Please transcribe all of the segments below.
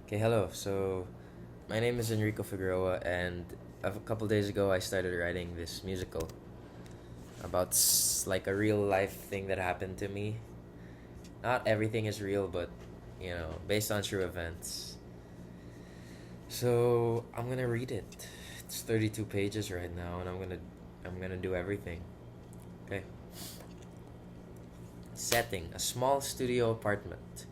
Okay, hello. My name is Enrico Figueroa, and a couple days ago, I started writing this musical about like a real life thing that happened to me. Not everything is real, but based on true events. So I'm gonna read it. It's 32 pages right now, and I'm gonna do everything. Okay. Setting: a small studio apartment,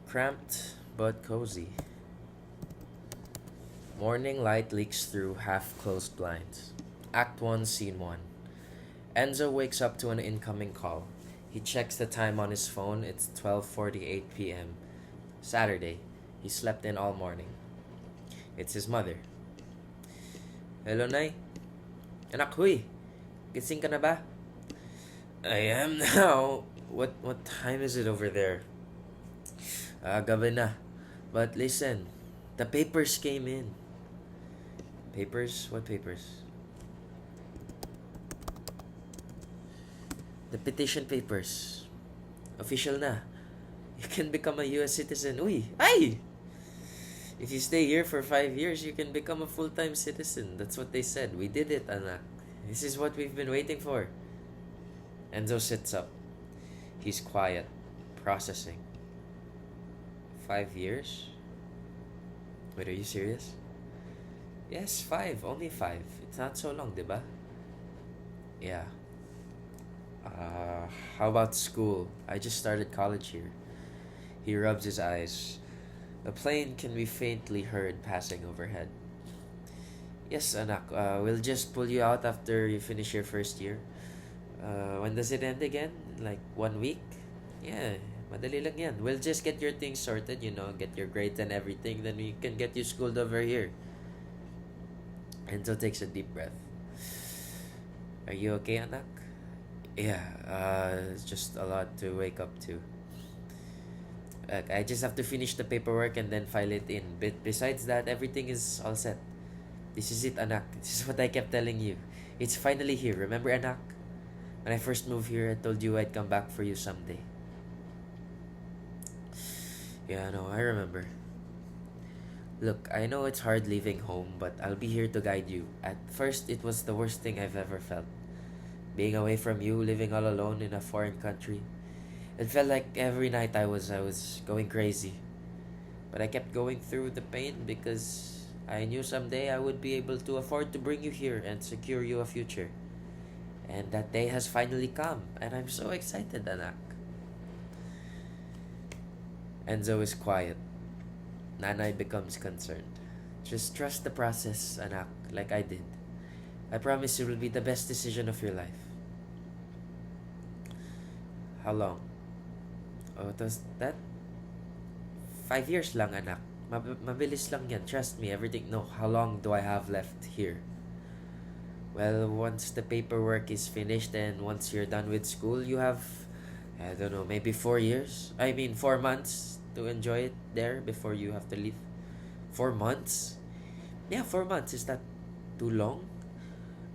cramped but cozy. Morning light leaks through half-closed blinds. Act 1, Scene 1. Enzo wakes up to an incoming call. He checks the time on his phone. It's 12:48 p.m. Saturday. He slept in all morning. It's his mother. Hello, Nay. Anak, huy. Gising ka na ba? I am now. What time is it over there? Gabi na. But listen, the papers came in. Papers? What papers? The petition papers. Official na. You can become a US citizen. Uy! Ay! If you stay here for 5 years, you can become a full-time citizen. That's what they said. We did it, anak. This is what we've been waiting for. Enzo sits up. He's quiet, processing. 5 years? Wait, are you serious? Yes, five. Only five. It's not so long, diba? Yeah. How about school? I just started college here. He rubs his eyes. A plane can be faintly heard passing overhead. Yes, anak. We'll just pull you out after you finish your first year. When does it end again? Like 1 week? Yeah, madali lang yan. We'll just get your things sorted, get your grades and everything, then we can get you schooled over here. Enzo takes a deep breath. Are you okay, anak? Yeah, it's just a lot to wake up to. I just have to finish the paperwork and then file it in. But besides that, everything is all set. This is it, anak. This is what I kept telling you. It's finally here. Remember, anak? When I first moved here, I told you I'd come back for you someday. Yeah, no, I remember. Look, I know it's hard leaving home, but I'll be here to guide you. At first, it was the worst thing I've ever felt. Being away from you, living all alone in a foreign country. It felt like every night I was going crazy. But I kept going through the pain because I knew someday I would be able to afford to bring you here and secure you a future. And that day has finally come, and I'm so excited, anak. Enzo is quiet. Nanay becomes concerned. Just trust the process, anak, like I did. I promise it will be the best decision of your life. How long? Oh, does that? 5 years lang, anak. Mabilis lang yan. Trust me, everything. No, how long do I have left here? Well, once the paperwork is finished and once you're done with school, you have, I don't know, maybe 4 years? I mean, 4 months to enjoy it there before you have to leave. 4 months? Yeah, 4 months. Is that too long?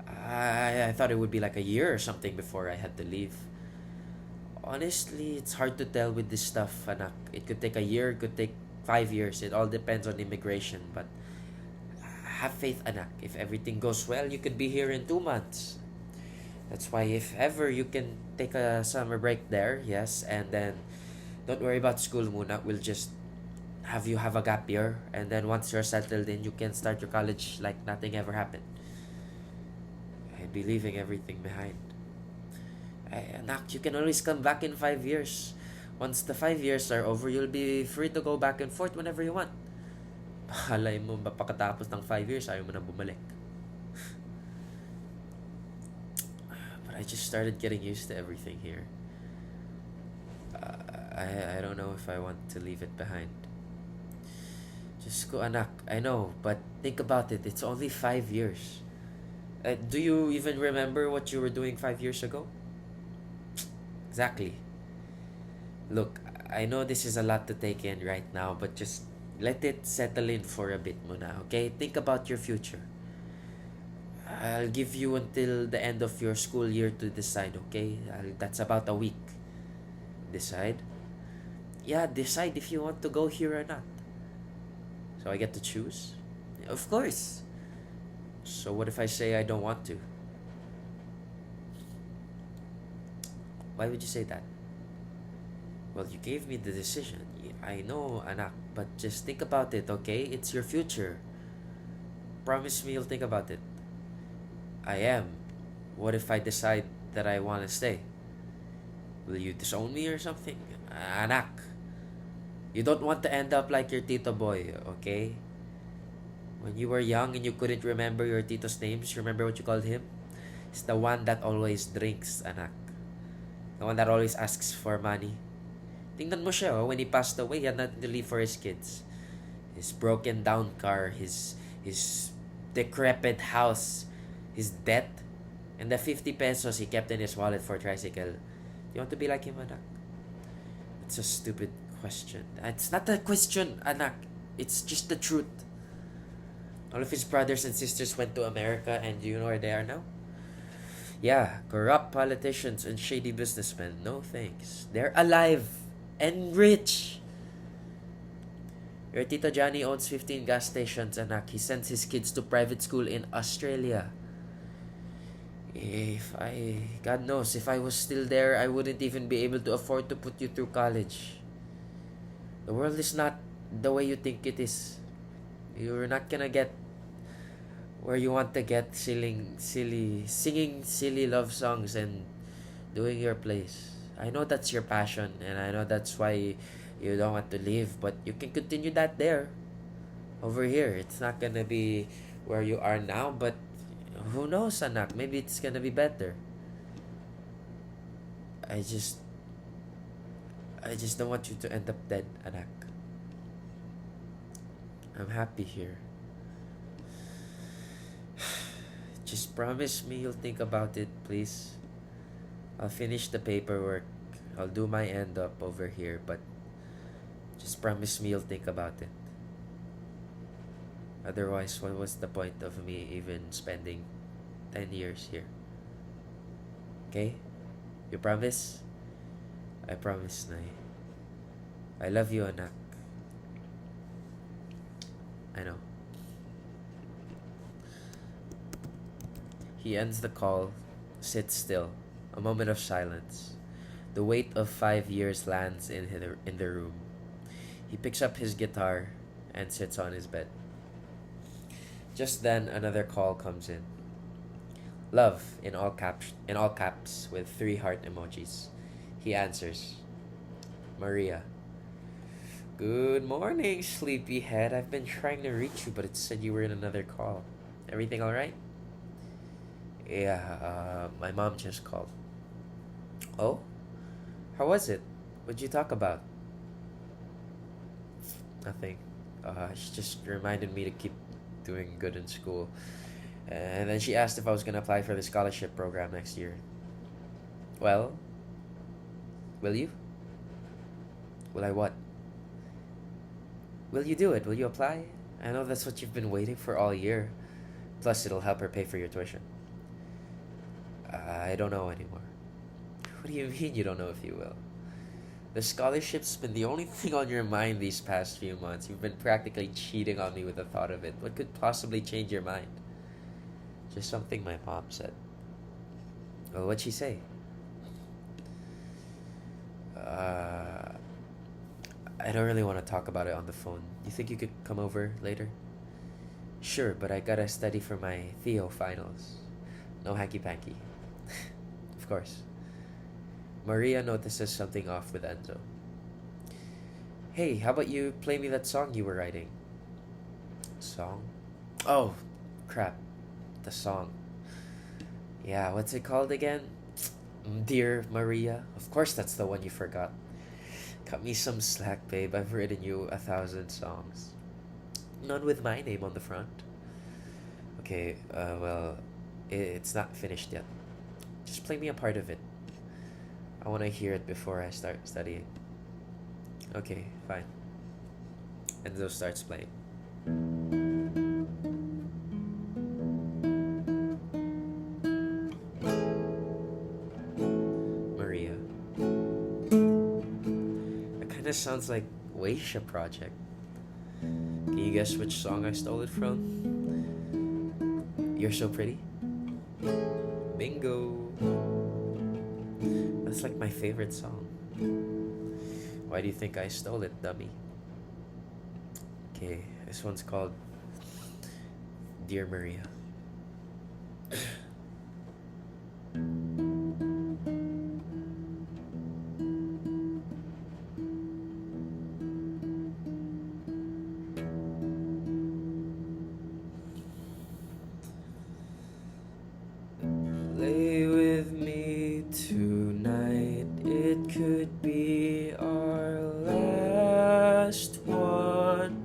I thought it would be like a year or something before I had to leave. Honestly, it's hard to tell with this stuff, anak. It could take a year, it could take 5 years. It all depends on immigration. But have faith, anak. If everything goes well, you could be here in 2 months. That's why if ever you can take a summer break there, yes, and then don't worry about school muna. We'll just have you have a gap year, and then once you're settled in, you can start your college like nothing ever happened. I'd be leaving everything behind. Anak, you can always come back in 5 years. Once the 5 years are over, you'll be free to go back and forth whenever you want. Malay mo ba pagkatapos ng 5 years, ayaw mo na bumalik. But I just started getting used to everything here. I don't know if I want to leave it behind. Just go, anak. I know, but think about it. It's only 5 years. Do you even remember what you were doing 5 years ago? Exactly. Look, I know this is a lot to take in right now, but just let it settle in for a bit muna, okay? Think about your future. I'll give you until the end of your school year to decide, okay? That's about a week. Decide? yeah, decide if you want to go here or not. So I get to choose? Of course. So what if I say I don't want to? Why would you say that? Well, you gave me the decision. I know, anak, but just think about it, okay? It's your future. Promise me you'll think about it. I am. What if I decide that I want to stay? Will you disown me or something? Anak, you don't want to end up like your tito boy, okay? When you were young and you couldn't remember your tito's names, remember what you called him? It's the one that always drinks, anak. The one that always asks for money. Tingnan mo siya, when he passed away, he had nothing to leave for his kids. His broken down car, his decrepit house, his debt, and the 50 pesos he kept in his wallet for tricycle. You want to be like him, anak? It's a stupid question. It's not a question, anak. It's just the truth. All of his brothers and sisters went to America, and do you know where they are now? Yeah, corrupt politicians and shady businessmen. No thanks. They're alive and rich. Your Tito Johnny owns 15 gas stations, anak. He sends his kids to private school in Australia. God knows, if I was still there, I wouldn't even be able to afford to put you through college. The world is not the way you think it is. You're not gonna get where you want to get singing silly love songs and doing your place. I know that's your passion, and I know that's why you don't want to leave, but you can continue that there. Over here, it's not gonna be where you are now, but who knows, anak? Maybe it's gonna be better. I just don't want you to end up dead, anak. I'm happy here. Just promise me you'll think about it, please. I'll finish the paperwork. I'll do my end up over here, but just promise me you'll think about it. Otherwise, what was the point of me even spending 10 years here? Okay? You promise? I promise, Nay. I love you, anak. I know. He ends the call, sits still, a moment of silence. The weight of 5 years lands in the room. He picks up his guitar and sits on his bed. Just then, another call comes in. Love in all caps with 3 heart emojis. He answers. Maria. Good morning, sleepyhead. I've been trying to reach you, but it said you were in another call. Everything alright? Yeah, my mom just called. Oh? How was it? What'd you talk about? Nothing. She just reminded me to keep doing good in school. And then she asked if I was gonna apply for the scholarship program next year. Well, will you? Will I what? Will you do it? Will you apply? I know that's what you've been waiting for all year. Plus, it'll help her pay for your tuition. I don't know anymore. What do you mean you don't know if you will? The scholarship's been the only thing on your mind these past few months. You've been practically cheating on me with the thought of it. What could possibly change your mind? Just something my mom said. Well, what'd she say? I don't really want to talk about it on the phone. You think you could come over later? Sure, but I gotta study for my Theo finals. No hanky-panky. Of course. Maria notices something off with Enzo. Hey, how about you play me that song you were writing? Song? Oh, crap. The song. Yeah, what's it called again? Dear Maria. Of course that's the one you forgot. Cut me some slack, babe. I've written you 1,000 songs. None with my name on the front. Okay, well, it's not finished yet. Just play me a part of it. I want to hear it before I start studying. Okay, fine. Enzo starts playing. Maria. I kind Kinda sounds like Waysha Project. Can you guess which song I stole it from? You're So Pretty? Bingo! That's like my favorite song. Why do you think I stole it, dummy? Okay, this one's called Dear Maria. Lay with me tonight, it could be our last one.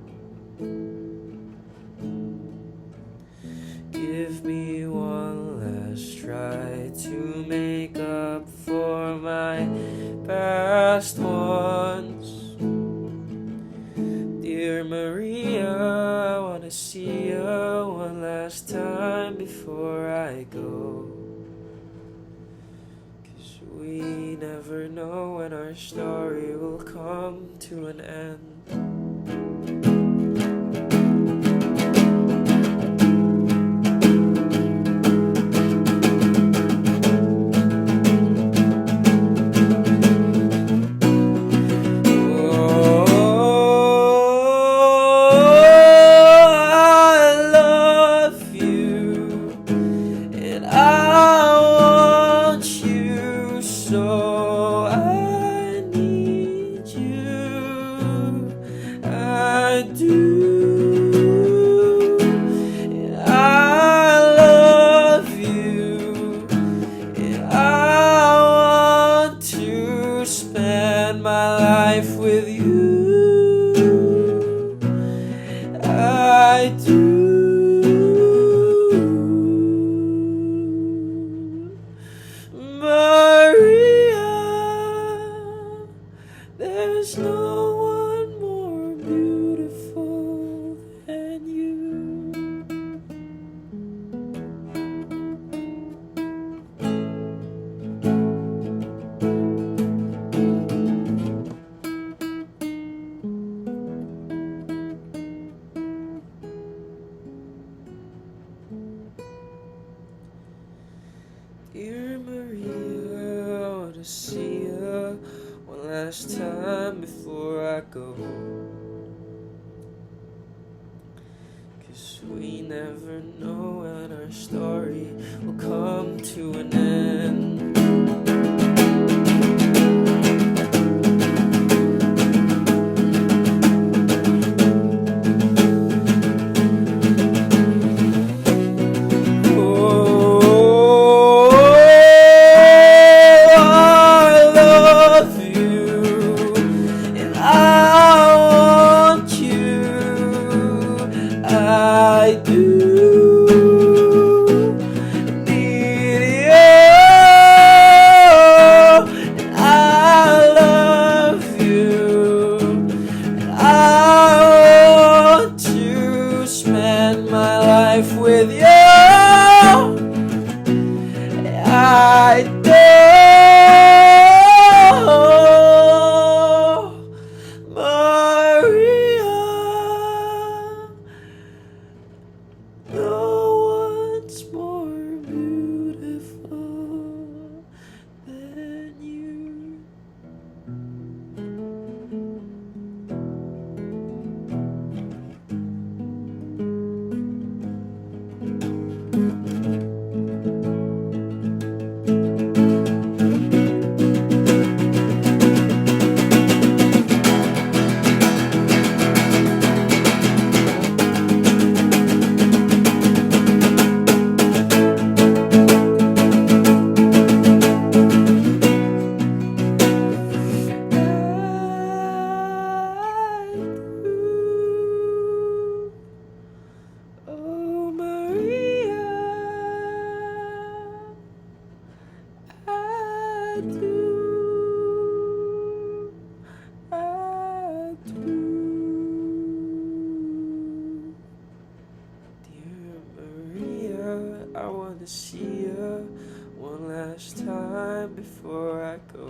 Give me one last try to make up for my past ones. Dear Maria, I wanna see you one last time before I go. 'Cause we never know when our story will come to an end. So I need you, I do, and I love you, and I want to spend my life with you, I do. There's no one more beautiful than you. Dear Maria, I wanna see you one last time before I go. 'Cause we never know when our story will come to an end. I do need you, and I love you, and I want to spend my life with you. I do, Maria. No one's more beautiful than you. Oh, Maria, I do, I do. Dear Maria, I wanna see you one last time before I go.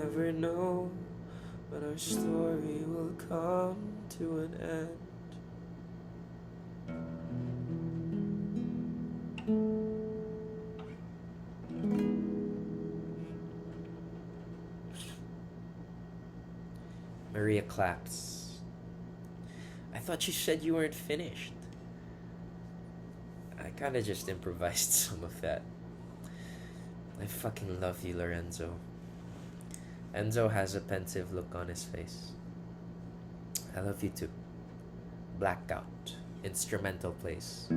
never know when our story will come to an end. Maria claps. I thought you said you weren't finished. I kinda just improvised some of that. I fucking love you, Lorenzo. Enzo has a pensive look on his face. I love you too. Blackout. Instrumental plays.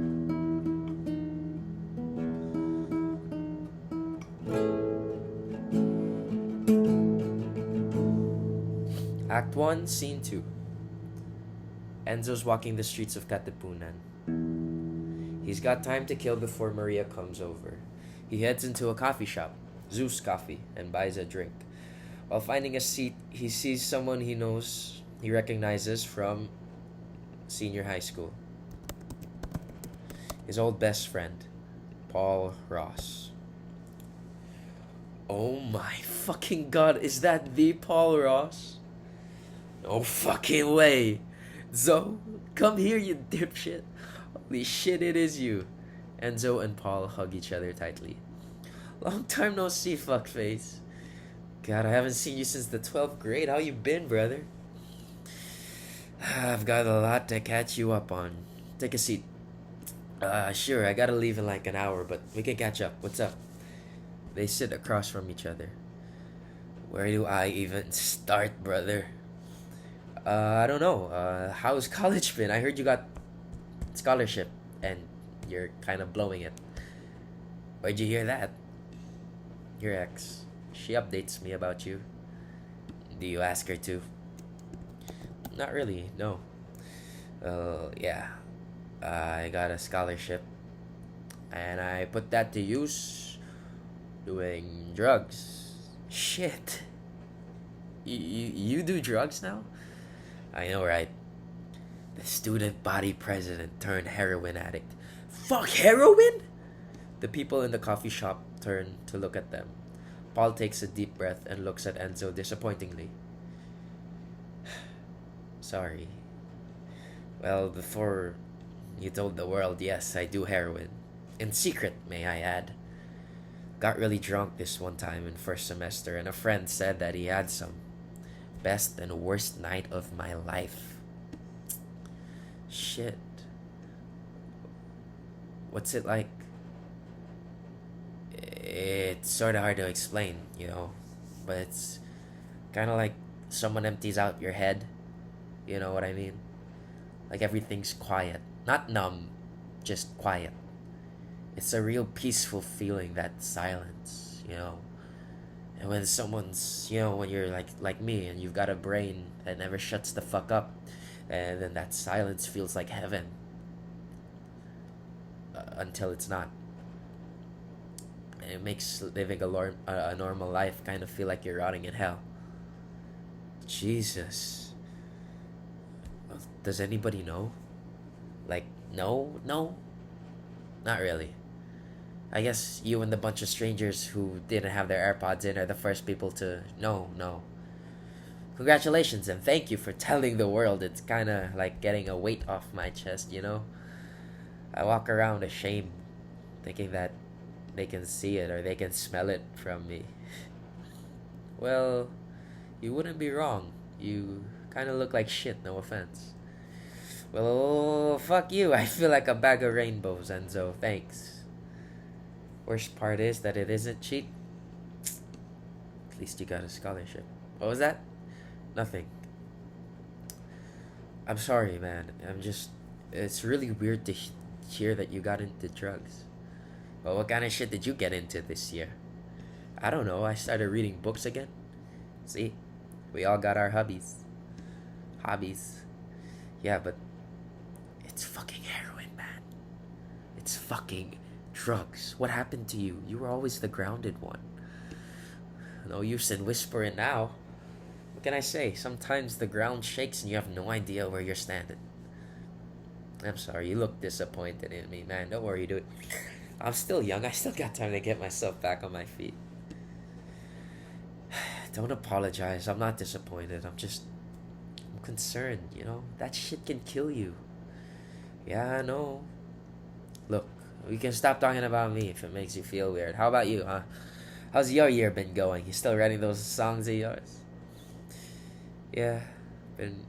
Act 1, Scene 2. Enzo's walking the streets of Katipunan. He's got time to kill before Maria comes over. He heads into a coffee shop, Zeus Coffee, and buys a drink. While finding a seat, he sees someone he recognizes from senior high school. His old best friend, Paul Ross. Oh my fucking god, is that the Paul Ross? No fucking way. Zo, come here, you dipshit. Holy shit, it is you. Enzo and Paul hug each other tightly. Long time no see, fuckface. God, I haven't seen you since the 12th grade. How you been, brother? I've got a lot to catch you up on. Take a seat. Sure, I gotta leave in like an hour, but we can catch up. What's up? They sit across from each other. Where do I even start, brother? I don't know. How's college been? I heard you got scholarship and you're kind of blowing it. Where'd you hear that? Your ex. She updates me about you. Do you ask her to? Not really, no. Yeah. I got a scholarship. And I put that to use doing drugs. Shit. You do drugs now? I know, right? The student body president turned heroin addict. Fuck, heroin? The people in the coffee shop turn to look at them. Paul takes a deep breath and looks at Enzo disappointingly. Sorry. Well, before you told the world, yes, I do heroin. In secret, may I add. Got really drunk this one time in first semester, and a friend said that he had some. Best and worst night of my life. Shit. What's it like? It's sort of hard to explain, but it's kind of like someone empties out your head. You know what I mean? Like everything's quiet. Not numb, just quiet. It's a real peaceful feeling, that silence, And when someone's, when you're like me and you've got a brain that never shuts the fuck up, and then that silence feels like heaven. Until it's not. And it makes living a normal life kind of feel like you're rotting in hell. Jesus. Does anybody know? Like, no? Not really. I guess you and the bunch of strangers who didn't have their AirPods in are the first people to know. No. Congratulations and thank you for telling the world. It's kind of like getting a weight off my chest, I walk around ashamed, thinking that they can see it or they can smell it from me. Well, you wouldn't be wrong. You kind of look like shit, no offense. Well, fuck you. I feel like a bag of rainbows, Enzo. Thanks. Worst part is that it isn't cheap. At least you got a scholarship. What was that? Nothing. I'm sorry, man. It's really weird to hear that you got into drugs. Well, what kind of shit did you get into this year? I don't know. I started reading books again. See? We all got our hobbies. Yeah, but it's fucking heroin, man. It's fucking drugs. What happened to you? You were always the grounded one. No use in whispering now. What can I say? Sometimes the ground shakes and you have no idea where you're standing. I'm sorry, you look disappointed in me, man. Don't worry, dude. I'm still young. I still got time to get myself back on my feet. Don't apologize. I'm not disappointed. I'm concerned, you know? That shit can kill you. Yeah, I know. Look, we can stop talking about me if it makes you feel weird. How about you, huh? How's your year been going? You still writing those songs of yours? Yeah, been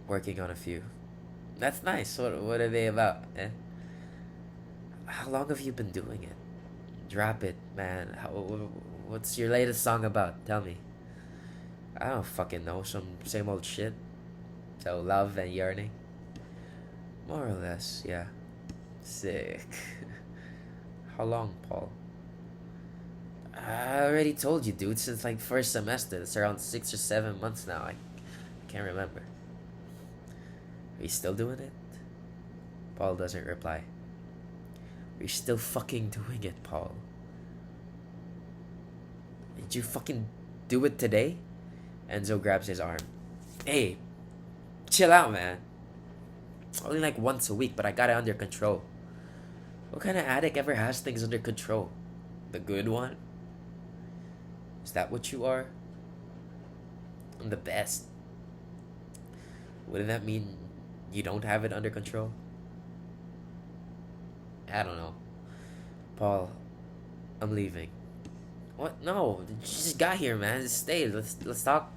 working on a few. That's nice. What are they about, eh? How long have you been doing it? Drop it, man. What's your latest song about? Tell me. I don't fucking know. Some same old shit. So love and yearning. More or less, yeah. Sick. How long, Paul? I already told you, dude. Since like first semester. It's around 6 or 7 months now. I can't remember. Are you still doing it? Paul doesn't reply. Are you still fucking doing it, Paul? Did you fucking do it today? Enzo grabs his arm. Hey, chill out, man. Only like once a week, but I got it under control. What kind of addict ever has things under control? The good one? Is that what you are? I'm the best. Wouldn't that mean you don't have it under control? I don't know. Paul, I'm leaving. What? No, you just got here, man. Just stay. Let's talk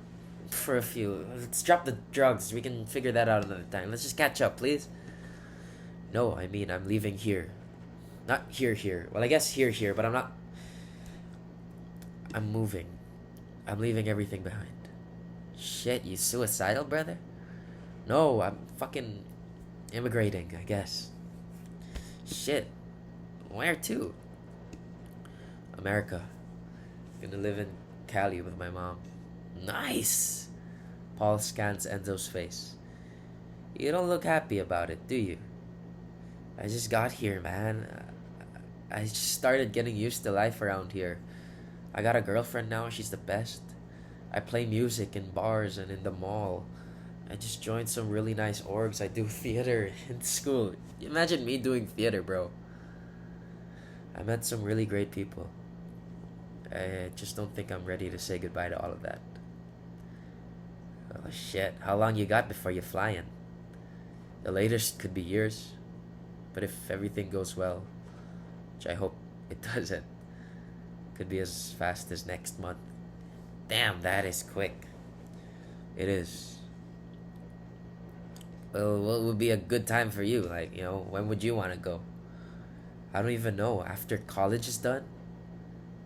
for a few. Let's drop the drugs. We can figure that out another time. Let's just catch up, please. No, I mean I'm leaving here. Not here. Well, I guess here, but I'm not. I'm moving. I'm leaving everything behind. Shit, you suicidal, brother? No, I'm fucking immigrating, I guess. Shit. Where to? America. Gonna live in Cali with my mom. Nice! Paul scans Enzo's face. You don't look happy about it, do you? I just got here, man. I just started getting used to life around here. I got a girlfriend now, she's the best. I play music in bars and in the mall. I just joined some really nice orgs. I do theater in school. Imagine me doing theater, bro. I met some really great people. I just don't think I'm ready to say goodbye to all of that. Oh shit, how long you got before you're flying? The latest could be years. But if everything goes well, which I hope it doesn't, could be as fast as next month. Damn, that is quick. It is. Well, what would be a good time for you? Like, you know, when would you want to go? I don't even know. After college is done?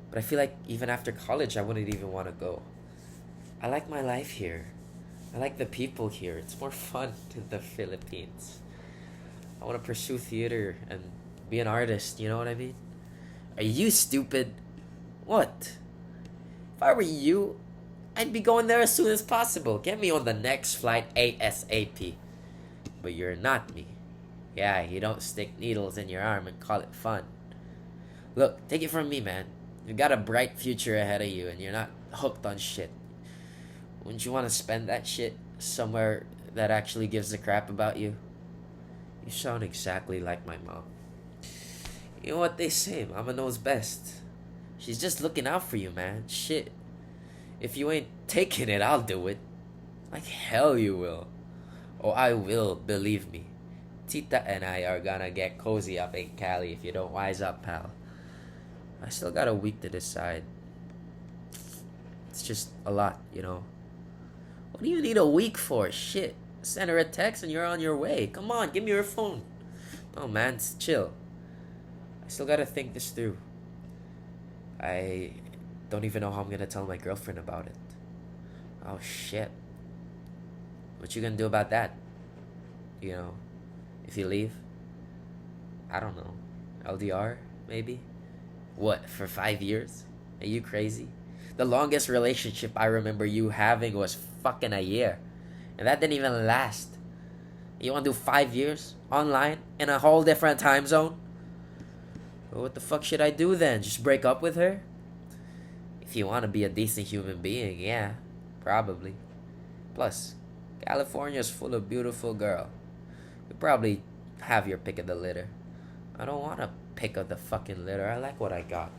But I feel like even after college, I wouldn't even want to go. I like my life here. I like the people here. It's more fun in the Philippines. I want to pursue theater and be an artist, you know what I mean? Are you stupid? What? If I were you, I'd be going there as soon as possible. Get me on the next flight ASAP. But you're not me. Yeah, you don't stick needles in your arm and call it fun. Look, take it from me, man. You've got a bright future ahead of you and you're not hooked on shit. Wouldn't you want to spend that shit somewhere that actually gives a crap about you? You sound exactly like my mom. You know what they say, Mama knows best. She's just looking out for you, man. Shit. If you ain't taking it, I'll do it. Like hell you will. Oh, I will, believe me. Tita and I are gonna get cozy up in Cali if you don't wise up, pal. I still got a week to decide. It's just a lot, you know. What do you need a week for? Shit. Send her a text and you're on your way. Come on, give me your phone. Oh man, chill. I still gotta think this through. I don't even know how I'm gonna tell my girlfriend about it. Oh shit. What you gonna do about that? You know, if you leave? I don't know. LDR, maybe? What, for 5 years? Are you crazy? The longest relationship I remember you having was fucking a year. And that didn't even last. You wanna do 5 years? Online? In a whole different time zone? Well, what the fuck should I do then? Just break up with her? If you wanna be a decent human being, yeah. Probably. Plus, California's full of beautiful girls. You probably have your pick of the litter. I don't wanna pick of the fucking litter. I like what I got.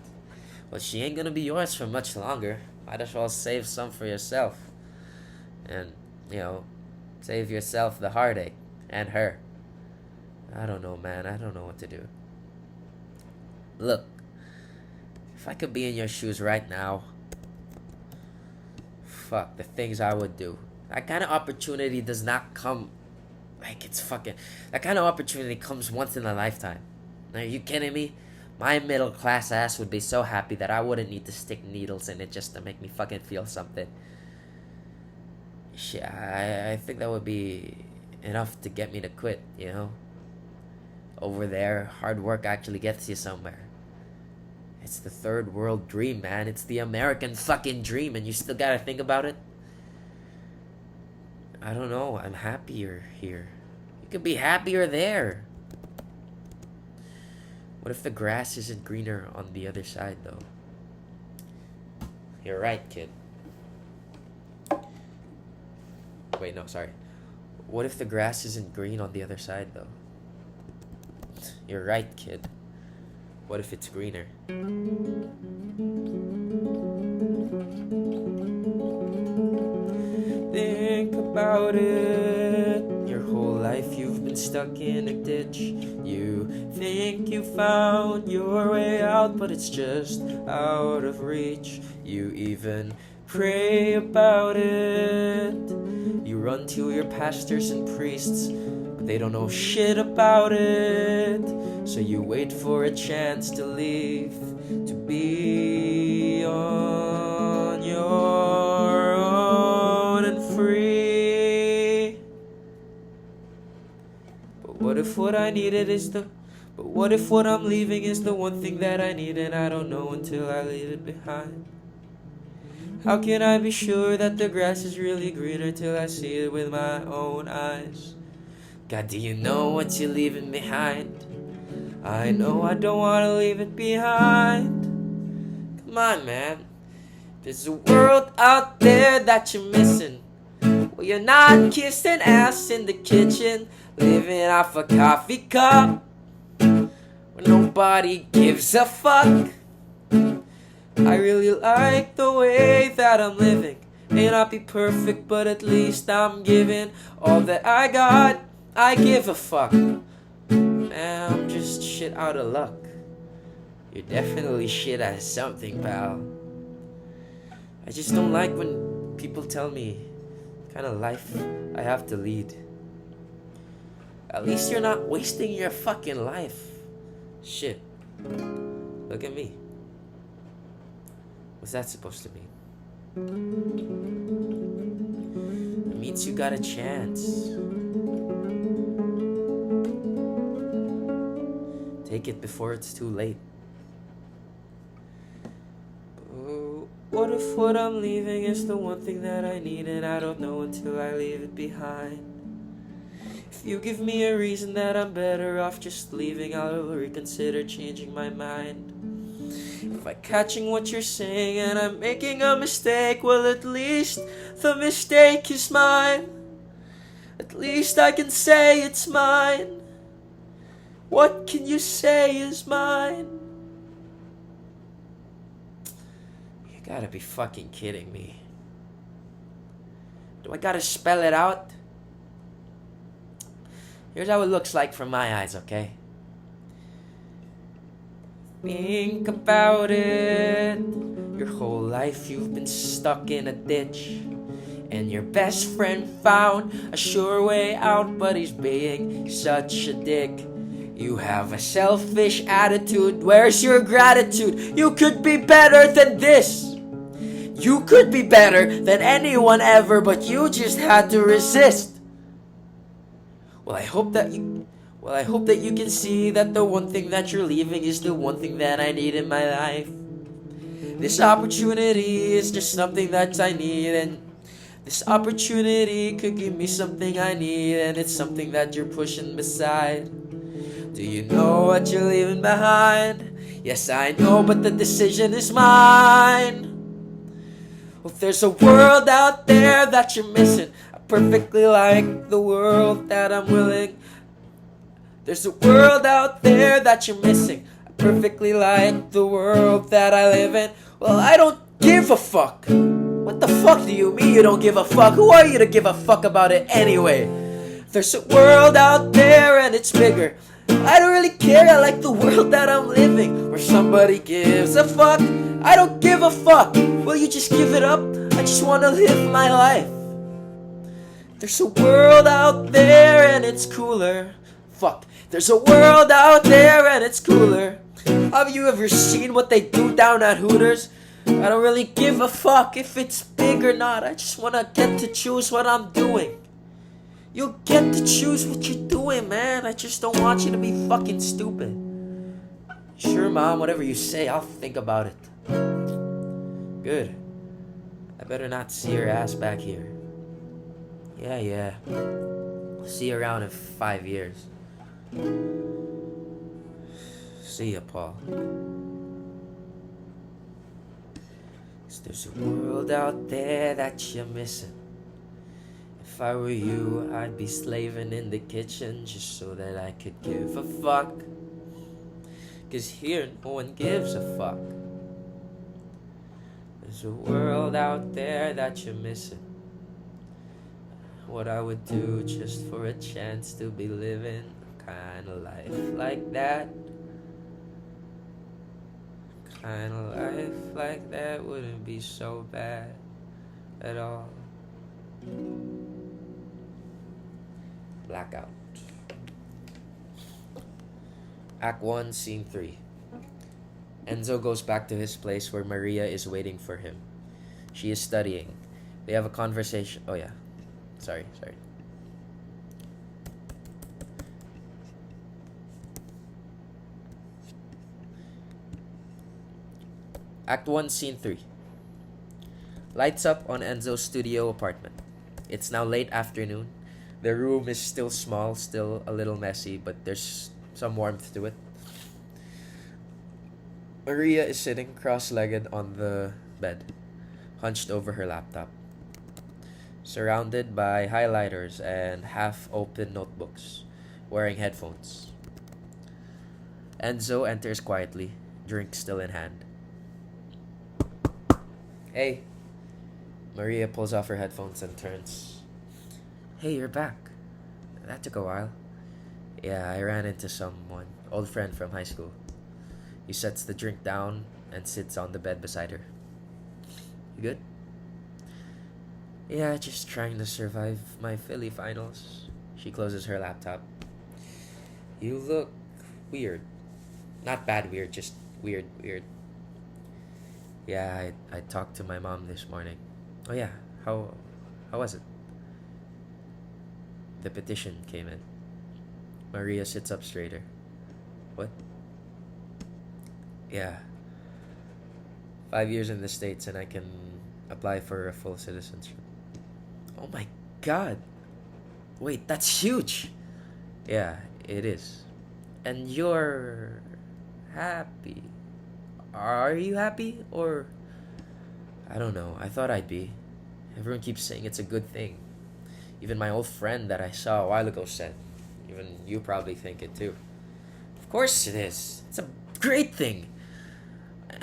But she ain't gonna be yours for much longer. Might as well save some for yourself. And, save yourself the heartache. And her. I don't know, man. I don't know what to do. Look. If I could be in your shoes right now. Fuck, the things I would do. That kind of opportunity does not come. That kind of opportunity comes once in a lifetime. Are you kidding me? My middle class ass would be so happy that I wouldn't need to stick needles in it just to make me fucking feel something. Shit, I think that would be enough to get me to quit, Over there, hard work actually gets you somewhere. It's the third world dream, man. It's the American fucking dream, and you still gotta think about it? I don't know. I'm happier here. You could be happier there. What if the grass isn't greener on the other side, though? You're right, kid. Wait, no, sorry. What if the grass isn't green on the other side, though? You're right, kid. What if it's greener? Think about it. Your whole life you've been stuck in a ditch. You think you found your way out, but it's just out of reach. You even pray about it. You run to your pastors and priests, but they don't know shit about it. So you wait for a chance to leave, to be on your own and free. But what if what I'm leaving is the one thing that I need, and I don't know until I leave it behind? How can I be sure that the grass is really greener till I see it with my own eyes? God, do you know what you're leaving behind? I know I don't want to leave it behind. Come on, man. There's a world out there that you're missing. Well, you're not kissing ass in the kitchen, living off a coffee cup, where nobody gives a fuck. I really like the way that I'm living. May not be perfect, but at least I'm giving all that I got. I give a fuck. Man, I'm just shit out of luck. You're definitely shit at something, pal. I just don't like when people tell me what kind of life I have to lead. At least you're not wasting your fucking life. Shit. Look at me. What's that supposed to mean? It means you got a chance. Take it before it's too late. What if what I'm leaving is the one thing that I need, and I don't know until I leave it behind? If you give me a reason that I'm better off just leaving, I'll reconsider changing my mind. If I'm catching what you're saying and I'm making a mistake, well, at least the mistake is mine. At least I can say it's mine. What can you say is mine? You gotta be fucking kidding me. Do I gotta spell it out? Here's how it looks like from my eyes, okay? Think about it. Your whole life you've been stuck in a ditch, and your best friend found a sure way out, but he's being such a dick. You have a selfish attitude. Where's your gratitude? You could be better than this. You could be better than anyone ever, but you just had to resist. Well, I hope that you can see that the one thing that you're leaving is the one thing that I need in my life. This opportunity is just something that I need, and this opportunity could give me something I need, and it's something that you're pushing beside. Do you know what you're leaving behind? Yes, I know, but the decision is mine. Well, there's a world out there that you're missing. I perfectly like the world that I'm willing. There's a world out there that you're missing. I perfectly like the world that I live in. Well, I don't give a fuck. What the fuck do you mean you don't give a fuck? Who are you to give a fuck about it anyway? There's a world out there and it's bigger. I don't really care, I like the world that I'm living, where somebody gives a fuck. I don't give a fuck. Will you just give it up? I just wanna live my life. There's a world out there and it's cooler. Fuck. There's a world out there and it's cooler. Have you ever seen what they do down at Hooters? I don't really give a fuck if it's big or not. I just wanna get to choose what I'm doing. You'll get to choose what you're doing, man. I just don't want you to be fucking stupid. Sure, Mom, whatever you say, I'll think about it. Good. I better not see your ass back here. Yeah. See you around in 5 years. See ya, Paul. 'Cause there's a world out there that you're missing. If I were you, I'd be slaving in the kitchen just so that I could give a fuck. 'Cause here no one gives a fuck. There's a world out there that you're missing. What I would do just for a chance to be living a kind of life like that. Kind of life like that wouldn't be so bad at all. Blackout. Act 1, Scene 3. Enzo goes back to his place where Maria is waiting for him. She is studying. They have a conversation. Oh yeah. Sorry. Act 1, Scene 3. Lights up on Enzo's studio apartment. It's now late afternoon. The room is still small, still a little messy, but there's some warmth to it. Maria is sitting cross-legged on the bed, hunched over her laptop, surrounded by highlighters and half-open notebooks, wearing headphones. Enzo enters quietly, drink still in hand. Hey. Maria pulls off her headphones and turns. Hey, you're back. That took a while. Yeah, I ran into someone, old friend from high school. He sets the drink down and sits on the bed beside her. You good? Yeah, just trying to survive my Philly finals. She closes her laptop. You look weird. Not bad weird, just weird. Yeah, I talked to my mom this morning. Oh yeah, how was it? The petition came in. Maria sits up straighter. What? Yeah. 5 years in the States and I can apply for a full citizenship. Oh my god. Wait, that's huge. Yeah, it is. And you're happy. Are you happy? Or I don't know. I thought I'd be. Everyone keeps saying it's a good thing. Even my old friend that I saw a while ago said. Even you probably think it too. Of course it is. It's a great thing.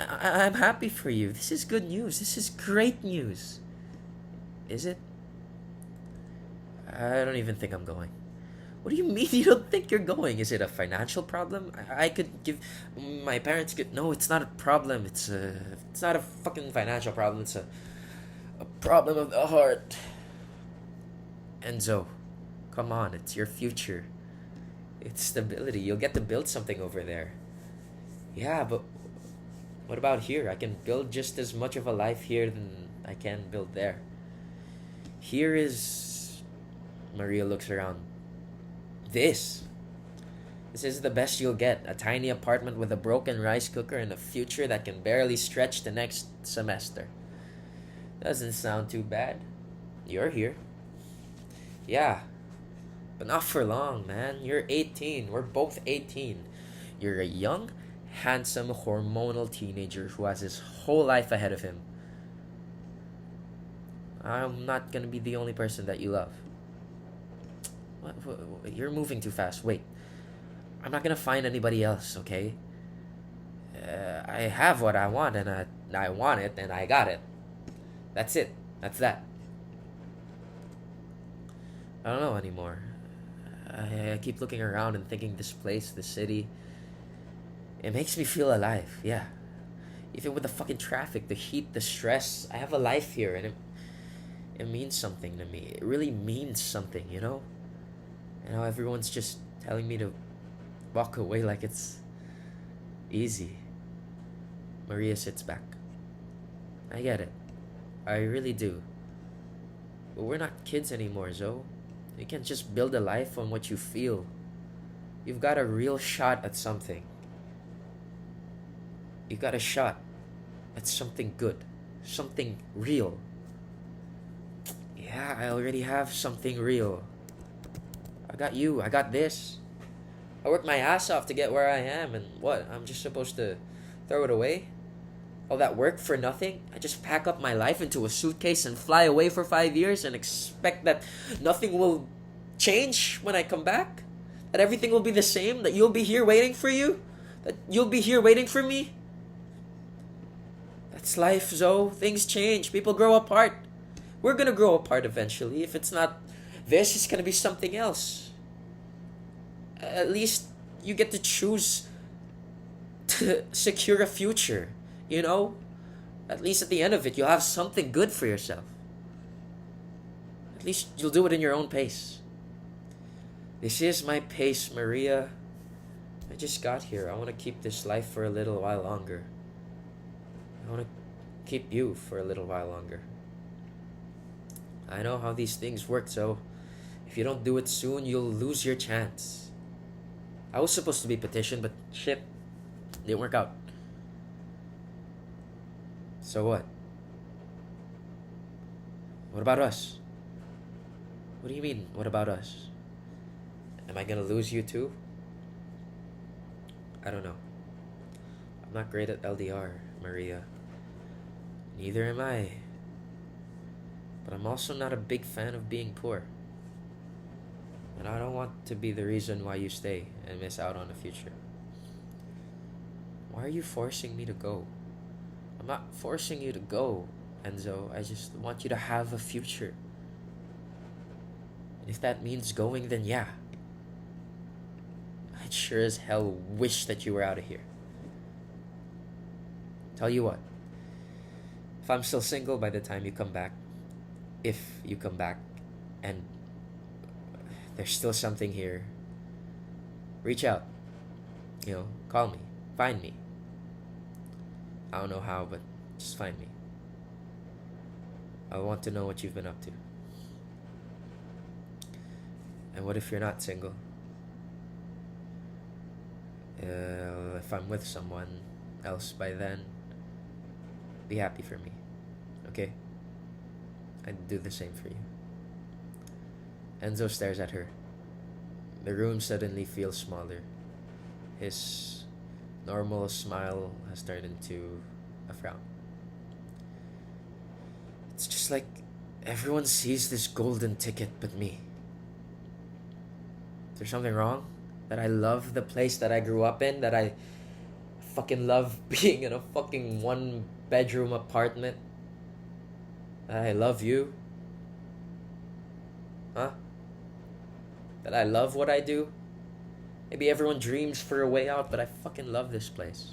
I'm happy for you. This is good news. This is great news. Is it? I don't even think I'm going. What do you mean you don't think you're going? Is it a financial problem? I could give... My parents could... No, it's not a problem. It's not a fucking financial problem. It's a problem of the heart. Enzo, come on. It's your future. It's stability. You'll get to build something over there. Yeah, but what about here? I can build just as much of a life here than I can build there. Here is... Maria looks around. This is the best you'll get. A tiny apartment with a broken rice cooker and a future that can barely stretch the next semester. Doesn't sound too bad. You're here. Yeah, but not for long, man. You're 18. We're both 18. You're a young, handsome, hormonal teenager who has his whole life ahead of him. I'm not gonna be the only person that you love. What? You're moving too fast. Wait. I'm not gonna find anybody else, okay? I have what I want, and I want it and I got it. That's it. That's that. I don't know anymore. I keep looking around and thinking this place, this city, it makes me feel alive. Yeah. Even with the fucking traffic, the heat, the stress, I have a life here and it means something to me. It really means something, you know? And how everyone's just telling me to walk away like it's easy. Maria sits back. I get it. I really do. But we're not kids anymore, Zoe. You can't just build a life on what you feel. You've got a real shot at something. You got a shot at something good. Something real. Yeah, I already have something real. I got you. I got this. I worked my ass off to get where I am, and what? I'm just supposed to throw it away? All that work for nothing? I just pack up my life into a suitcase and fly away for 5 years and expect that nothing will change when I come back? That everything will be the same? That you'll be here waiting for you? That you'll be here waiting for me? That's life, Zoe. Things change. People grow apart. We're gonna grow apart eventually. If it's not this, it's gonna be something else. At least you get to choose to secure a future. You know? At least at the end of it, you'll have something good for yourself. At least you'll do it in your own pace. This is my pace, Maria. I just got here. I want to keep this life for a little while longer. I want to keep you for a little while longer. I know how these things work, so if you don't do it soon, you'll lose your chance. I was supposed to be petitioned, but shit, didn't work out. So what? What about us? What do you mean, what about us? Am I gonna lose you too? I don't know. I'm not great at LDR, Maria. Neither am I. But I'm also not a big fan of being poor. And I don't want to be the reason why you stay and miss out on the future. Why are you forcing me to go? I'm not forcing you to go, Enzo. I just want you to have a future. And if that means going, then yeah. I'd sure as hell wish that you were out of here. Tell you what. If I'm still single by the time you come back, if you come back, and there's still something here, reach out. You know, call me. Find me. I don't know how, but just find me. I want to know what you've been up to. And what if you're not single? If I'm with someone else by then, be happy for me. Okay? I'd do the same for you. Enzo stares at her. The room suddenly feels smaller. His normal smile has turned into a frown. It's just like everyone sees this golden ticket but me. Is there something wrong? That I love the place that I grew up in? That I fucking love being in a fucking 1-bedroom apartment? That I love you? Huh? That I love what I do? Maybe everyone dreams for a way out, but I fucking love this place.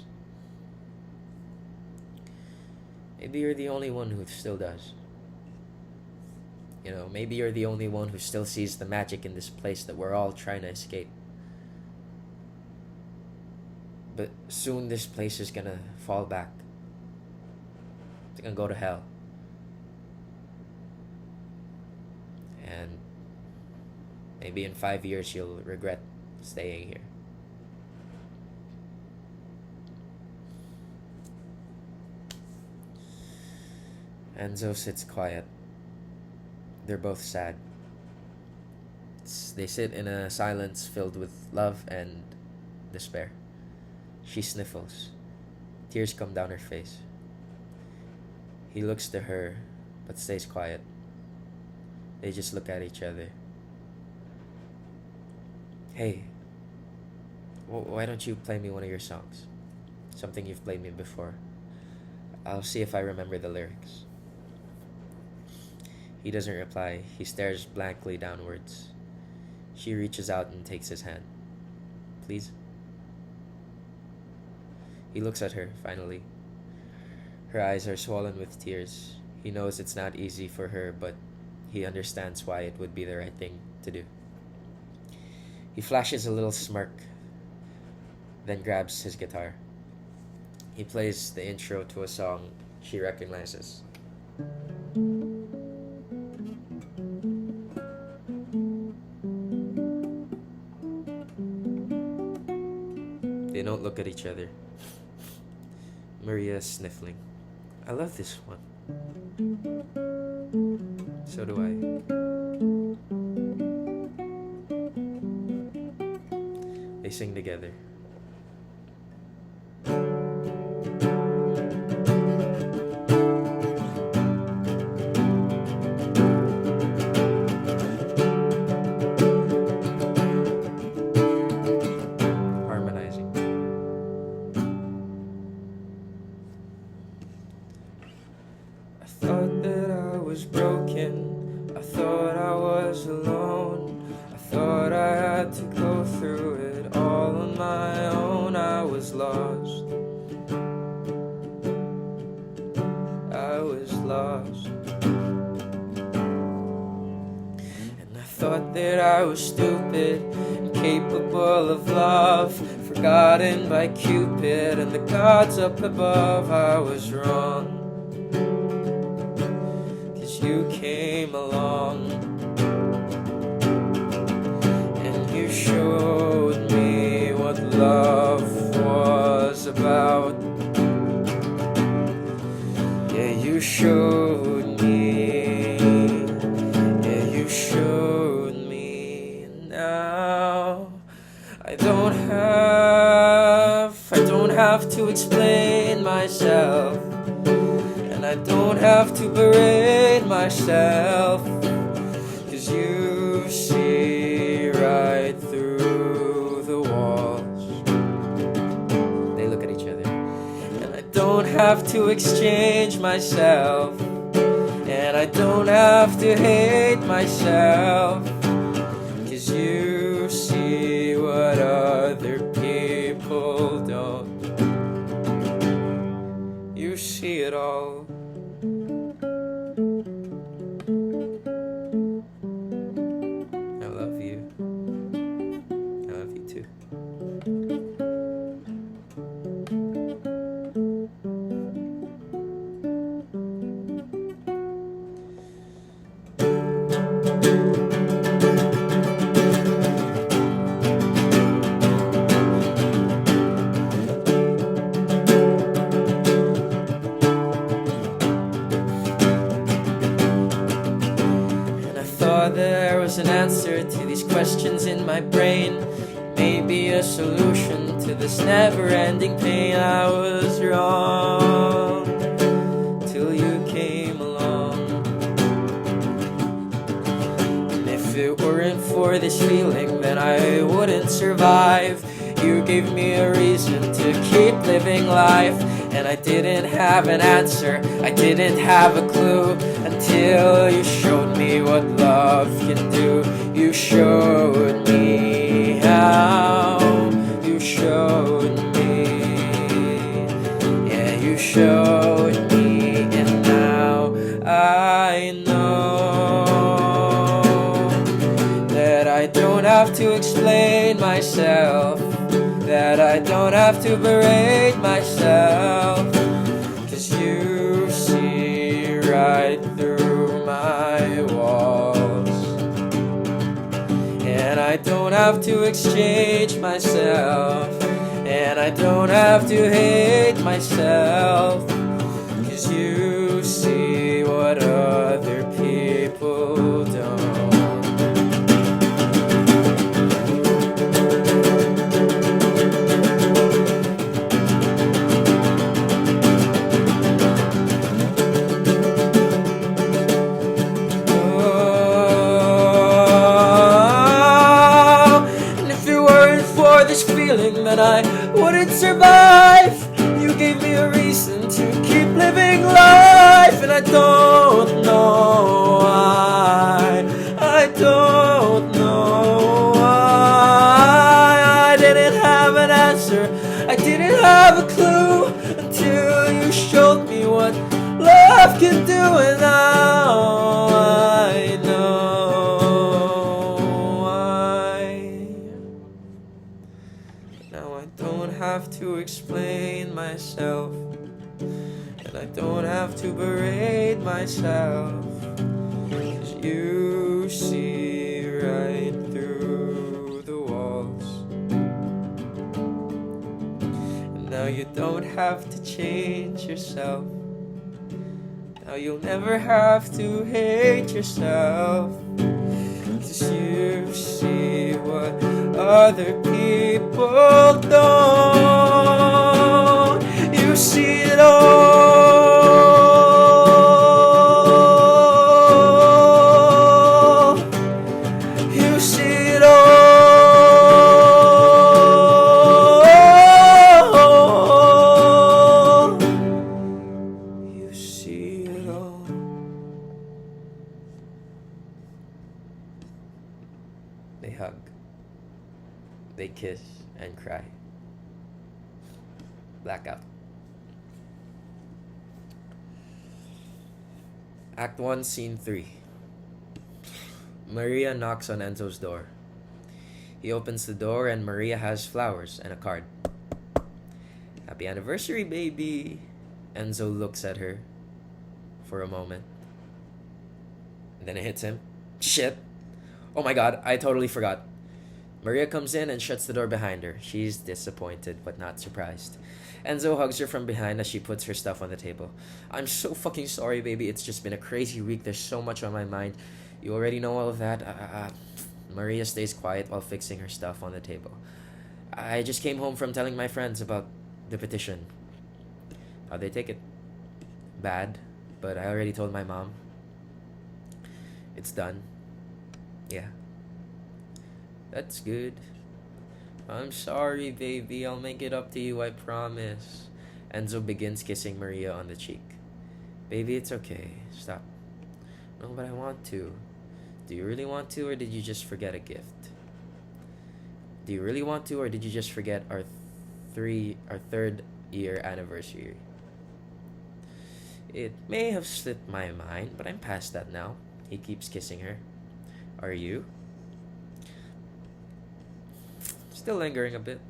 Maybe you're the only one who still does. You know, maybe you're the only one who still sees the magic in this place that we're all trying to escape. But soon this place is gonna fall back. It's gonna go to hell. And maybe in 5 years you'll regret staying here. Enzo sits quiet. They're both sad. They sit in a silence filled with love and despair. She sniffles. Tears come down her face. He looks to her, but stays quiet. They just look at each other. Hey, why don't you play me one of your songs? Something you've played me before. I'll see if I remember the lyrics. He doesn't reply. He stares blankly downwards. She reaches out and takes his hand. Please? He looks at her, finally. Her eyes are swollen with tears. He knows it's not easy for her, but he understands why it would be the right thing to do. He flashes a little smirk, then grabs his guitar. He plays the intro to a song she recognizes. They don't look at each other. Maria is sniffling. I love this one. So do I. They sing together. Harmonizing. I thought that I was broken. I thought I was alone. I thought I had to go through it all on my own. I was lost. I was lost. And I thought that I was stupid, incapable of love, forgotten by Cupid and the gods up above. I was wrong. You came along and you showed me what love was about. Yeah, you showed me. Yeah, you showed me. Now I don't have to explain myself. I don't have to berate myself, 'cause you see right through the walls. They look at each other. And I don't have to exchange myself, and I don't have to hate myself, 'cause you see what other people don't. You see it all. I love you. I love you too. There was an answer to these questions in my brain, maybe a solution to this never-ending pain. I was wrong till you came along. And if it weren't for this feeling, then I wouldn't survive. You gave me a reason to keep living life, and I didn't have an answer, I didn't have a clue, until you showed me what love can do. You showed me how. You showed me. Yeah, you showed me, and now I know that I don't have to explain myself, that I don't have to berate myself, 'cause you see right through my walls. And I don't have to exchange myself, and I don't have to hate myself, 'cause you see what other people don't. This feeling that I wouldn't survive. You gave me a reason to keep living living life, and I don't know why. I don't know why. I didn't have an answer, I didn't have a clue until you showed me what love can do, and now I know why. Now I don't have to explain myself, and I don't have to berate myself, 'cause you see right through the walls. And now you don't have to change yourself. Now you'll never have to hate yourself, 'cause you see what other people don't. You see it all. You see it all. You see it all. They hug, they kiss and cry. Blackout. Act 1, Scene 3. Maria knocks on Enzo's door. He opens the door and Maria has flowers and a card. Happy anniversary, baby. Enzo looks at her for a moment. And then it hits him. Shit. Oh my god, I totally forgot. Maria comes in and shuts the door behind her. She's disappointed but not surprised. Enzo hugs her from behind as she puts her stuff on the table. I'm so fucking sorry, baby. It's just been a crazy week. There's so much on my mind. You already know all of that. Maria stays quiet while fixing her stuff on the table. I just came home from telling my friends about the petition. How'd they take it? Bad, but I already told my mom. It's done. Yeah. That's good. I'm sorry, baby. I'll make it up to you, I promise. Enzo begins kissing Maria on the cheek. Baby, it's okay. Stop. No, but I want to. Do you really want to, or did you just forget a gift? Do you really want to, or did you just forget our third year anniversary? It may have slipped my mind, but I'm past that now. He keeps kissing her. Are you? Still lingering a bit.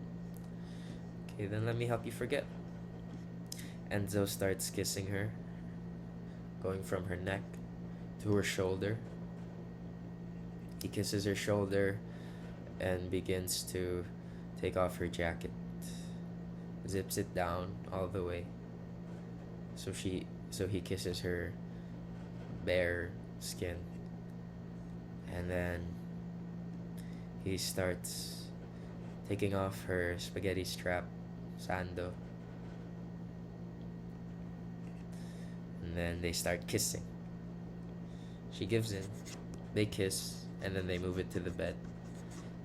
Okay, then let me help you forget. Enzo starts kissing her, going from her neck to her shoulder. He kisses her shoulder and begins to take off her jacket. Zips it down all the way. So he kisses her bare skin. And then he starts taking off her spaghetti strap sando. And then they start kissing. She gives in. They kiss, and then they move it to the bed.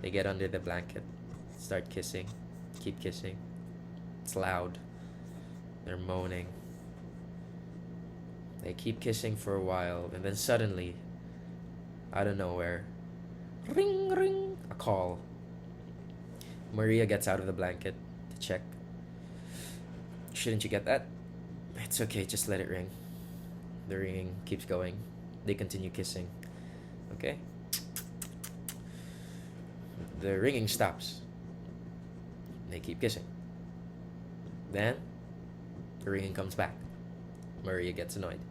They get under the blanket, start kissing, keep kissing. It's loud. They're moaning. They keep kissing for a while, and then suddenly, out of nowhere, ring, ring, a call. Maria gets out of the blanket to check. Shouldn't you get that? It's okay, just let it ring. The ringing keeps going. They continue kissing. Okay? The ringing stops. They keep kissing. Then, the ringing comes back. Maria gets annoyed.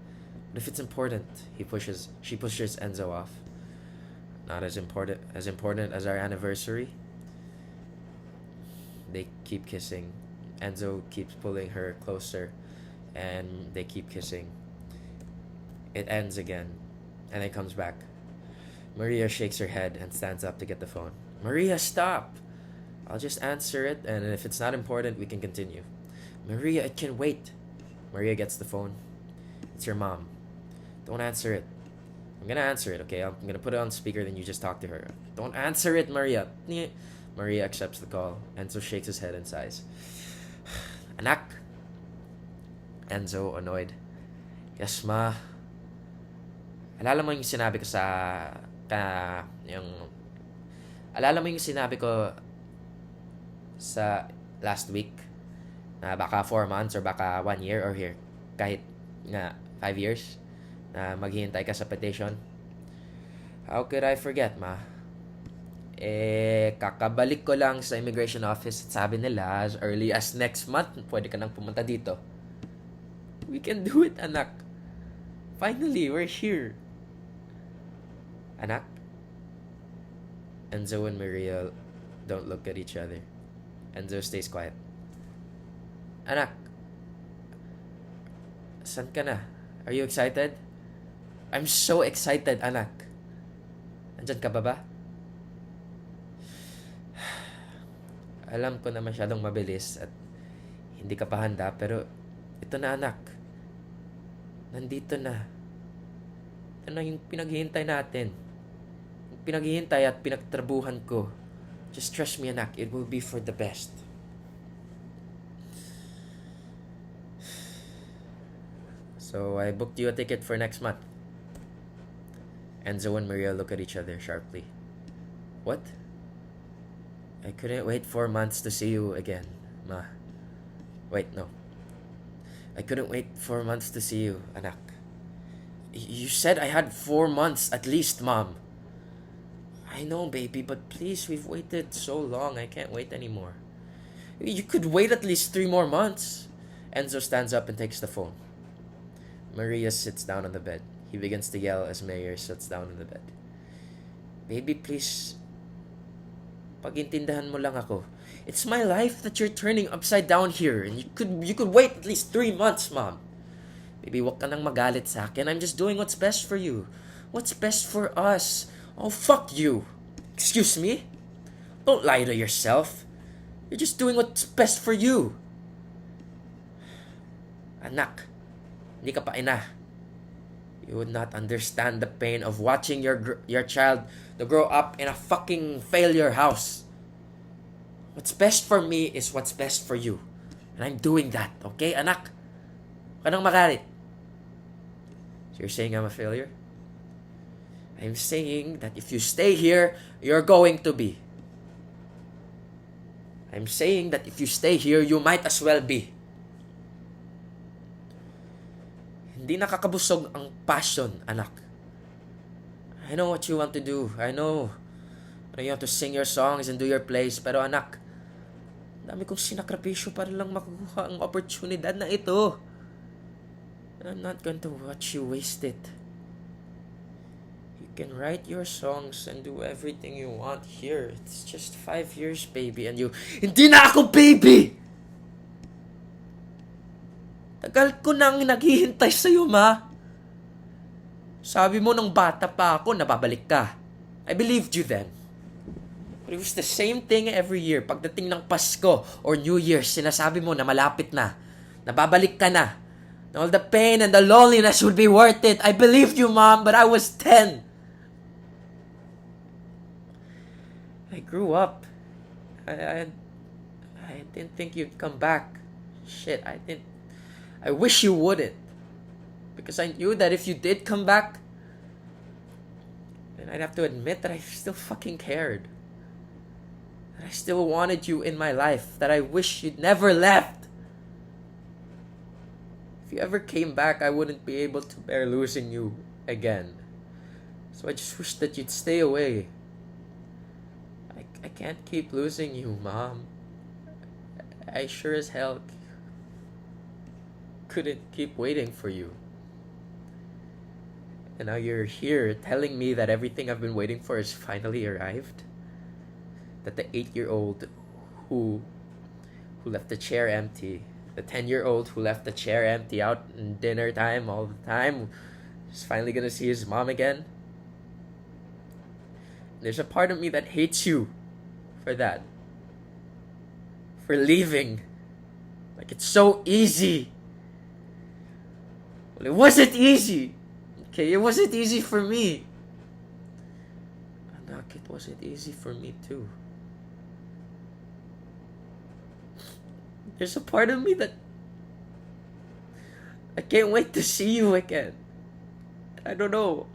But if it's important, she pushes Enzo off. Not as important as our anniversary. They keep kissing. Enzo keeps pulling her closer, and they keep kissing. It ends again, and it comes back. Maria shakes her head and stands up to get the phone. Maria, stop! I'll just answer it, and if it's not important, we can continue. Maria, it can wait. Maria gets the phone. It's your mom. Don't answer it. I'm gonna answer it, okay? I'm gonna put it on speaker, then you just talk to her. Don't answer it, Maria. Maria accepts the call. Enzo shakes his head and sighs. Anak, Enzo, annoyed. Yes, ma. Alala mo yung sinabi ko sa... yung... Alala mo yung sinabi ko sa last week na baka 4 months or baka 1 year or here kahit nga 5 years na maghihintay ka sa petition. How could I forget, ma? Kakabalik ko lang sa immigration office at sabi nila as early as next month pwede ka nang pumunta dito. We can do it, anak. Finally, we're here. Anak? Enzo and Maria don't look at each other. Enzo stays quiet. Anak, saan ka na? Are you excited? I'm so excited, anak. Andyan ka ba? Alam ko na masyadong mabilis at hindi ka pa handa, pero ito na, anak. Nandito na. Ito na yung pinaghihintay natin. Yung pinaghihintay at pinagtrabuhan ko. Just trust me, anak. It will be for the best. So, I booked you a ticket for next month. Enzo and Maria look at each other sharply. What? I couldn't wait 4 months to see you again, ma. Wait, no. I couldn't wait 4 months to see you, anak. You said I had 4 months at least, mom. I know, baby, but please, we've waited so long. I can't wait anymore. You could wait at least 3 more months. Enzo stands up and takes the phone. Maria sits down on the bed. He begins to yell as Maria sits down on the bed. Baby, please. Pagintindahan mo lang ako. It's my life that you're turning upside down here, and you could wait at least 3 months, mom. Baby, wag ka nang magalit sa akin. I'm just doing what's best for you. What's best for us. Oh, fuck you. Excuse me? Don't lie to yourself. You're just doing what's best for you. Anak, hindi ka pa ina. You would not understand the pain of watching your child to grow up in a fucking failure house. What's best for me is what's best for you. And I'm doing that, okay, anak? Huwag ka nang magalit. So you're saying I'm a failure? I'm saying that if you stay here, you're going to be. I'm saying that if you stay here, you might as well be. Hindi nakakabusog ang passion, anak. I know what you want to do. I know you have to sing your songs and do your plays. Pero anak, dami kong sinakripisyo para lang makuha ang oportunidad na ito. And I'm not going to watch you waste it. You can write your songs and do everything you want here. It's just 5 years, baby. And you, hindi na ako baby! Tagal ko nang naghihintay sa'yo, ma. Sabi mo nung bata pa ako, nababalik ka. I believed you then. But it was the same thing every year. Pagdating ng Pasko or New Year, sinasabi mo na malapit na. Nababalik ka na. And all the pain and the loneliness would be worth it. I believed you, mom, but I was 10. I grew up. I didn't think you'd come back. Shit, I wish you wouldn't. Because I knew that if you did come back, then I'd have to admit that I still fucking cared. That I still wanted you in my life. That I wish you'd never left. If you ever came back, I wouldn't be able to bear losing you again. So I just wish that you'd stay away. I can't keep losing you, Mom. I sure as hell couldn't keep waiting for you. And now you're here telling me that everything I've been waiting for has finally arrived? That the 8-year-old who left the chair empty, the 10-year-old who left the chair empty out in dinner time all the time, is finally gonna see his mom again? There's a part of me that hates you for that. For leaving. Like it's so easy. Well, it wasn't easy. Okay, it wasn't easy for me. Anak, it wasn't easy for me too. There's a part of me that I can't wait to see you again. I don't know.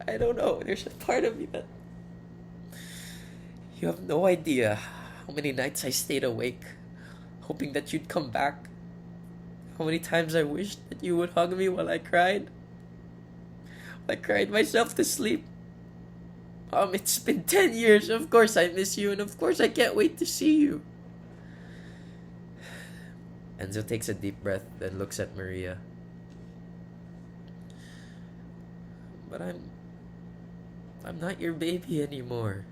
I don't know. There's a part of me that you have no idea how many nights I stayed awake, hoping that you'd come back. How many times I wished that you would hug me while I cried. I cried myself to sleep. It's been 10 years. Of course I miss you, and of course I can't wait to see you. Enzo takes a deep breath, then looks at Maria. But I'm not your baby anymore.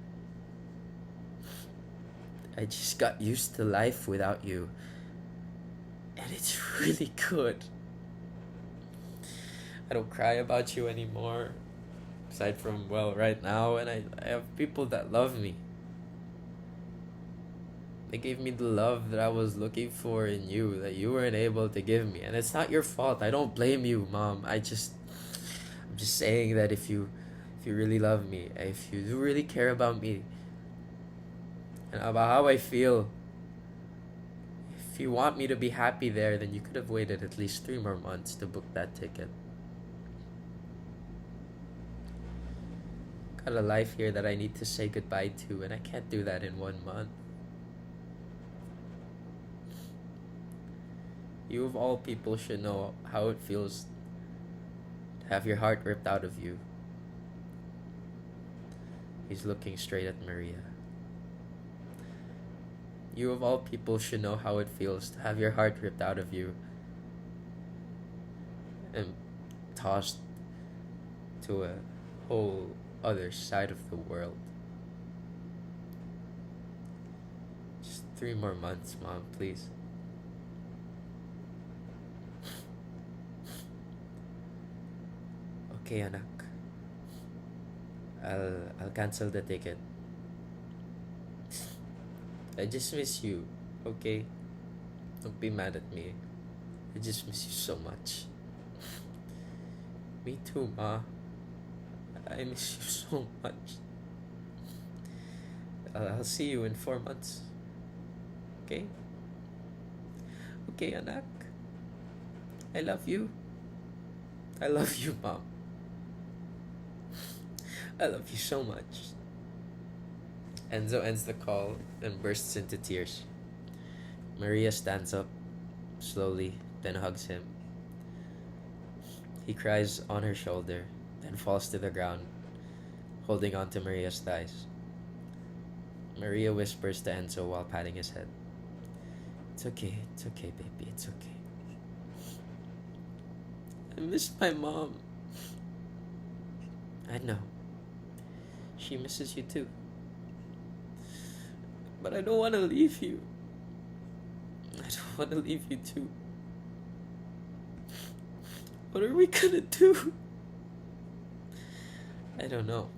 I just got used to life without you. And it's really good. I don't cry about you anymore. Aside from, well, right now, and I have people that love me. They gave me the love that I was looking for in you, that you weren't able to give me. And it's not your fault. I don't blame you, Mom. I'm just saying that if you really love me, if you do really care about me, and about how I feel, if you want me to be happy there, then you could have waited at least 3 more months to book that ticket. Got a life here that I need to say goodbye to, and I can't do that in 1 month. You of all people should know how it feels to have your heart ripped out of you. He's looking straight at Maria. You of all people should know how it feels to have your heart ripped out of you and tossed to a whole other side of the world. Just 3 more months, Mom, please. Okay, anak. I'll cancel the ticket. I just miss you, okay? Don't be mad at me. I just miss you so much. Me too, Ma. I miss you so much. I'll see you in 4 months. Okay? Okay, anak. I love you. I love you, Mom. I love you so much. Enzo ends the call and bursts into tears. Maria stands up, slowly, then hugs him. He cries on her shoulder, then falls to the ground, holding on to Maria's thighs. Maria whispers to Enzo while patting his head. It's okay, baby, it's okay. I miss my mom. I know. She misses you too. But I don't want to leave you. I don't want to leave you too. What are we gonna do? I don't know.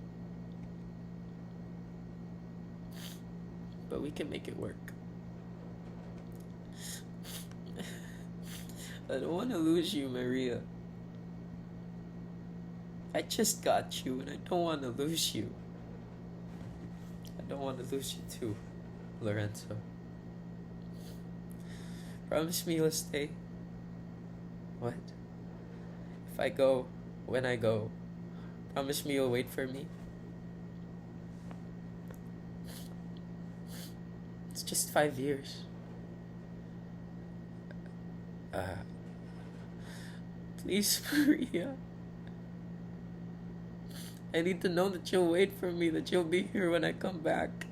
But we can make it work. I don't want to lose you, Maria. I just got you and I don't want to lose you. I don't want to lose you too, Lorenzo. Promise me you'll stay. What? If I go, when I go, promise me you'll wait for me. It's just 5 years. Please, Maria. I need to know that you'll wait for me, that you'll be here when I come back.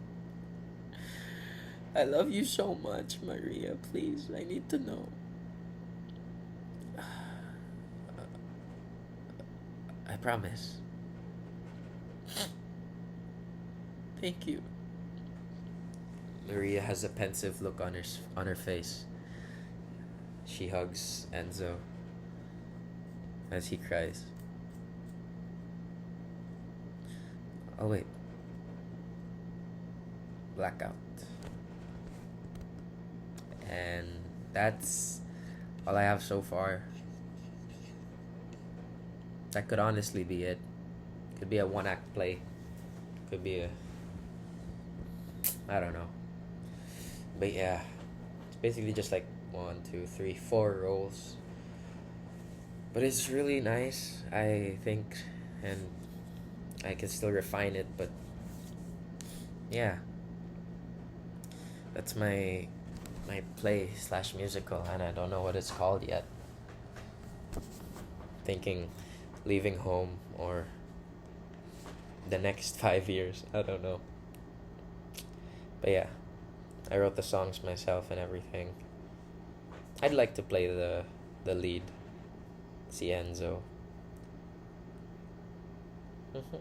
I love you so much, Maria. Please, I need to know. I promise. Thank you. Maria has a pensive look on her face. She hugs Enzo as he cries. Oh wait. Blackout. And that's all I have so far. That could honestly be it. Could be a 1-act play. Could be I don't know. But yeah, it's basically just like 1, 2, 3, 4 roles. But it's really nice, I think, and I can still refine it, but yeah, that's my play slash musical, and I don't know what it's called yet. Thinking leaving home or the next 5 years. I don't know. But yeah, I wrote the songs myself and everything. I'd like to play the lead, Cienzo. Mhm.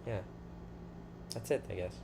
Yeah, that's it, I guess.